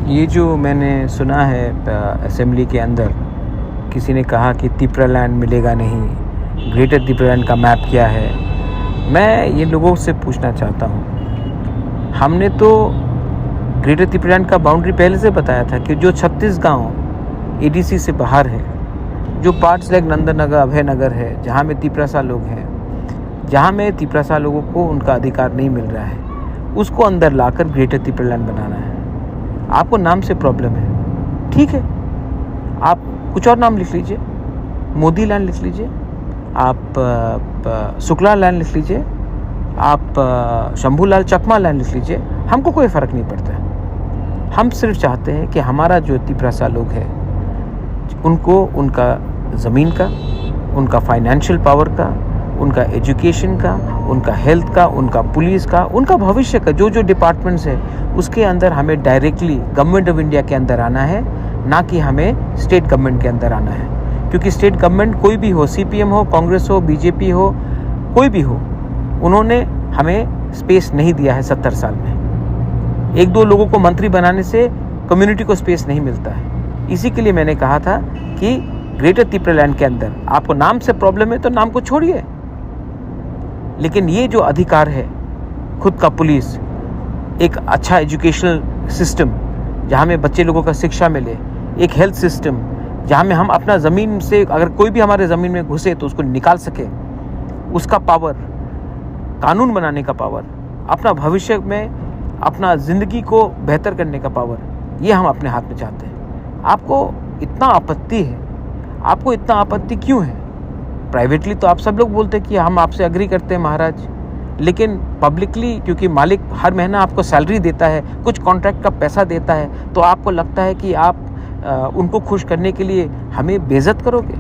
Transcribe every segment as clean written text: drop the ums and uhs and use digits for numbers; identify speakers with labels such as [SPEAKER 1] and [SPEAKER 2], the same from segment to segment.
[SPEAKER 1] ये जो मैंने सुना है असेंबली के अंदर किसी ने कहा कि तिपरा लैंड मिलेगा नहीं, ग्रेटर तिपरा लैंड का मैप क्या है। मैं ये लोगों से पूछना चाहता हूँ, हमने तो ग्रेटर तिपरा लैंड का बाउंड्री पहले से बताया था कि जो 36 गांव एडीसी से बाहर है, जो पार्ट्स लाइक नंदनगर, अभय नगर है, जहाँ में तिपरासा लोग हैं, जहाँ में तिपरासा लोगों को उनका अधिकार नहीं मिल रहा है, उसको अंदर लाकर ग्रेटर तिपरा लैंड बनाना है। आपको नाम से प्रॉब्लम है, ठीक है, आप कुछ और नाम लिख लीजिए, मोदी लैंड लिख लीजिए, आप शुक्ला लैंड लिख लीजिए, आप शंभूलाल चकमा लैंड लिख लीजिए, हमको कोई फ़र्क नहीं पड़ता है। हम सिर्फ चाहते हैं कि हमारा जो तिपरासा लोग है उनको उनका ज़मीन का, उनका फाइनेंशियल पावर का, उनका एजुकेशन का, उनका हेल्थ का, उनका पुलिस का, उनका भविष्य का जो जो डिपार्टमेंट्स है उसके अंदर हमें डायरेक्टली गवर्नमेंट ऑफ इंडिया के अंदर आना है, ना कि हमें स्टेट गवर्नमेंट के अंदर आना है। क्योंकि स्टेट गवर्नमेंट कोई भी हो, सीपीएम हो, कांग्रेस हो, बीजेपी हो, कोई भी हो, उन्होंने हमें स्पेस नहीं दिया है 70 साल में। एक दो लोगों को मंत्री बनाने से कम्युनिटी को स्पेस नहीं मिलता है। इसी के लिए मैंने कहा था कि ग्रेटर तिपरा लैंड के अंदर आपको नाम से प्रॉब्लम है तो नाम को छोड़िए, लेकिन ये जो अधिकार है, खुद का पुलिस, एक अच्छा एजुकेशनल सिस्टम जहाँ में बच्चे लोगों का शिक्षा मिले, एक हेल्थ सिस्टम जहाँ में हम अपना ज़मीन से अगर कोई भी हमारे ज़मीन में घुसे तो उसको निकाल सके, उसका पावर, कानून बनाने का पावर, अपना भविष्य में अपना ज़िंदगी को बेहतर करने का पावर, ये हम अपने हाथ में चाहते हैं। आपको इतना आपत्ति है, आपको इतना आपत्ति क्यों है? प्राइवेटली तो आप सब लोग बोलते हैं कि हम आपसे एग्री करते हैं महाराज, लेकिन पब्लिकली क्योंकि मालिक हर महीना आपको सैलरी देता है, कुछ कॉन्ट्रैक्ट का पैसा देता है, तो आपको लगता है कि आप उनको खुश करने के लिए हमें बेइज्जत करोगे।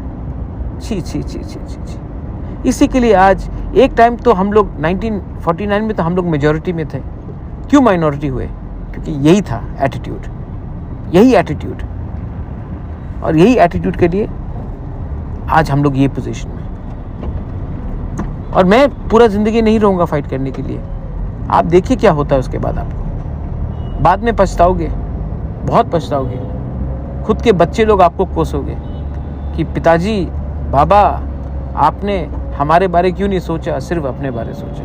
[SPEAKER 1] छी छी छी छी छी छी। इसी के लिए आज एक टाइम तो हम लोग 1949 में तो हम लोग मेजॉरिटी में थे, क्यों माइनॉरिटी हुए? क्योंकि यही था एटीट्यूड, यही एटीट्यूड, और यही एटीट्यूड के लिए आज हम लोग ये पोजीशन में। और मैं पूरा ज़िंदगी नहीं रहूँगा फाइट करने के लिए। आप देखिए क्या होता है उसके बाद, आपको बाद में पछताओगे, बहुत पछताओगे। खुद के बच्चे लोग आपको कोसोगे कि पिताजी, बाबा, आपने हमारे बारे क्यों नहीं सोचा, सिर्फ अपने बारे सोचा।